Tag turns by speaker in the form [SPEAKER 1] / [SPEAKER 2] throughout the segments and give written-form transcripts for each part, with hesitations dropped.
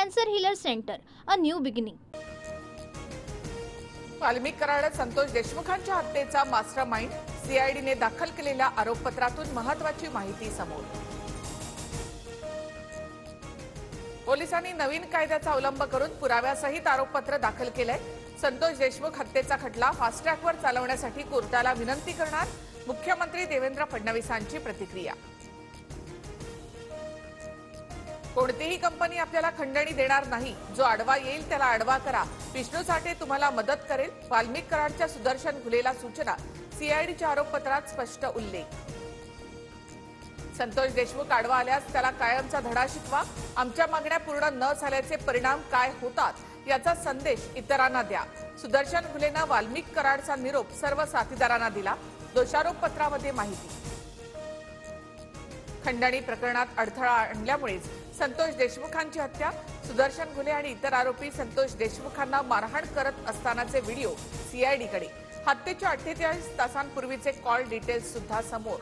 [SPEAKER 1] Cancer healer centre, a new beginning.
[SPEAKER 2] Walmik Karad Santosh देशमुखांच्या हत्येचा mastermind, सीआयडीने दाखल केलेल्या आरोपपत्रातून महत्त्वाची माहिती समोर. पोलिसांनी नवीन कायद्याचा अवलंब करून पुराव्यासहित आरोपपत्र दाखल केलंय. संतोष देशमुख हत्येचा खटला फास्ट ट्रॅकवर चालवण्यासाठी कोर्टाला विनंती करणार, मुख्यमंत्री देवेंद्र फडणवीसांची प्रतिक्रिया. कोणतीही कंपनी आपल्याला खंडणी देणार नाही. जो आडवा येईल त्याला आडवा करा. विष्णू साठे तुम्हाला मदत करेल. वाल्मिक कराडच्या सुदर्शन घुलेला सूचना. सीआयडीच्या आरोपपत्रात स्पष्ट उल्लेख. संतोष देशमुख आडवा आल्यास त्याला कायमचा धडा शिकवा. आमच्या मागण्या पूर्ण न झाल्याचे परिणाम काय होतात याचा संदेश इतरांना द्या. सुदर्शन घुलेनं वाल्मिक कराडचा निरोप सर्व साथीदारांना दिला. दोषारोपपत्रामध्ये माहिती. खंडणी प्रकरणात अडथळा आणल्यामुळेच संतोष देशमुखांची हत्या. सुदर्शन घुले आणि इतर आरोपी संतोष देशमुखांना मारहाण करत असतानाचे व्हिडिओ सीआयडीकडे. हत्येच्या 48 तासांपूर्वीचे कॉल डिटेल्स सुद्धा समोर.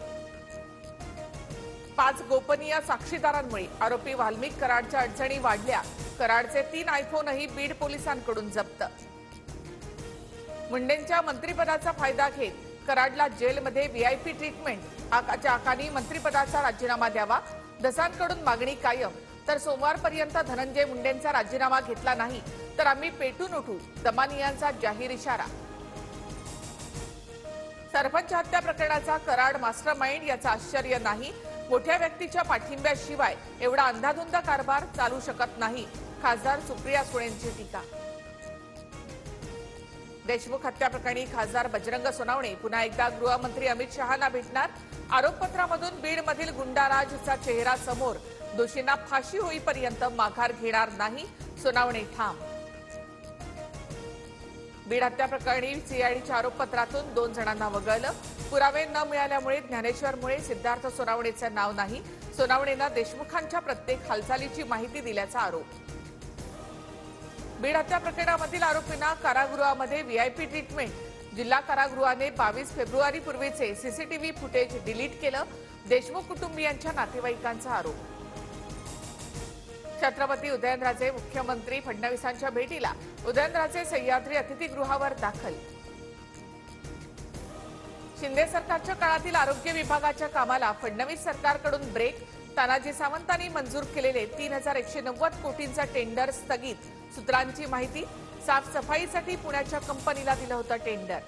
[SPEAKER 2] 5 गोपनीय साक्षीदारांमुळे आरोपी वाल्मिक कराडच्या अडचणी वाढल्या. कराडचे 3 आयफोनही बीड पोलिसांकडून जप्त. मुंडेंच्या मंत्रिपदाचा फायदा घेत कराडला जेलमध्ये व्हीआयपी ट्रीटमेंट. आकानी मंत्रिपदाचा राजीनामा द्यावा. दसांकडून मागणी कायम. तर सोमवारपर्यंत धनंजय मुंडेंचा राजीनामा घेतला नाही तर आम्ही पेटून उठू. दमानियांचा जाहीर इशारा. सरपंच हत्या प्रकरणाचा कराड मास्टरमाइंड याचं आश्चर्य नाही. मोठ्या व्यक्तीच्या पाठिंब्याशिवाय एवढा अंधाधुंद कारभार चालू शकत नाही. खासदार सुप्रिया सुळेंची टीका. देशमुख हत्या प्रकरणी खासदार बजरंग सोनवणे पुन्हा एकदा गृहमंत्री अमित शहांना भेटणार. आरोपपत्रामधून बीडमधील गुंडाराजचा चेहरा समोर. दोषींना फाशी होईपर्यंत माघार घेणार नाही, सोनवणे ठाम. बीड हत्या प्रकरणी सीआयडीच्या आरोपपत्रातून 2 जणांना वगळलं. पुरावे न मिळाल्यामुळे ज्ञानेश्वरमुळे सिद्धार्थ सोनवणेचं नाव नाही. सोनवणेनं देशमुखांच्या प्रत्येक हालचालीची माहिती दिल्याचा आरोप. बीड हत्या प्रकरणामधील आरोपींना कारागृहामध्ये व्हीआयपी ट्रीटमेंट. जिल्हा कारागृहाने 22 फेब्रुवारीपूर्वीचे सीसीटीव्ही फुटेज डिलीट केलं. देशमुख कुटुंबियांच्या नातेवाईकांचा आरोप. छत्रपती उदयनराजे मुख्यमंत्री फडणवीसांच्या भेटीला. उदयनराजे सह्याद्री अतिथीगृहावर दाखल. शिंदे सरकारच्या काळातील आरोग्य विभागाच्या कामाला फडणवीस सरकारकडून ब्रेक. तानाजी सावंतांनी मंजूर केलेले 3190 कोटींचा टेंडर स्थगित. सूत्रांची माहिती. साफसफाईसाठी पुण्याच्या कंपनीला दिलं होतं टेंडर.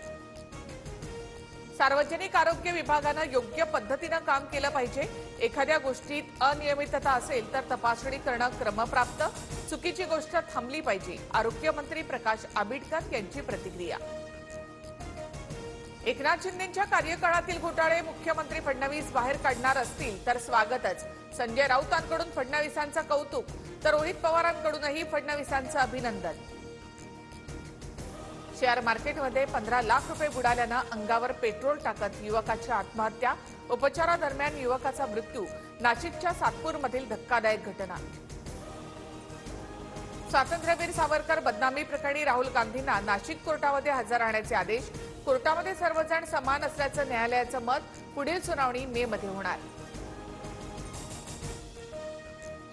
[SPEAKER 2] सार्वजनिक आरोग्य विभागानं योग्य पद्धतीनं काम केलं पाहिजे. एखाद्या गोष्टीत अनियमितता असेल तर तपासणी करणं क्रमप्राप्त. चुकीची गोष्ट थांबली पाहिजे. आरोग्यमंत्री प्रकाश आंबेडकर यांची प्रतिक्रिया. एकनाथ शिंदेंच्या कार्यकाळातील घोटाळे मुख्यमंत्री फडणवीस बाहेर काढणार असतील तर स्वागतच. संजय राऊतांकडून फडणवीसांचं कौतुक तर रोहित पवारांकडूनही फडणवीसांचं अभिनंदन. शेअर मार्केटमध्ये 15 लाख रुपये बुडाल्यानं अंगावर पेट्रोल टाकत युवकाची आत्महत्या. उपचारादरम्यान युवकाचा मृत्यू. नाशिकच्या सातपूरमधील धक्कादायक घटना. स्वातंत्र्यवीर सावरकर बदनामी प्रकरणी राहुल गांधींना नाशिक कोर्टामध्ये हजर राहण्याचे आदेश. कोर्टामध्ये सर्वजण समान असल्याचं न्यायालयाचं मत. पुढील सुनावणी मे मध्ये होणार.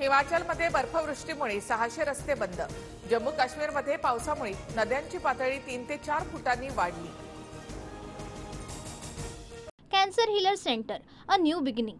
[SPEAKER 2] हिमाचलमध्ये बर्फवृष्टीमुळे 600 रस्ते बंद. जम्मू काश्मीरमध्ये पावसामुळे नद्यांची पातळी 3 ते 4 फुटांनी वाढली.
[SPEAKER 1] Cancer healer centre, a new beginning.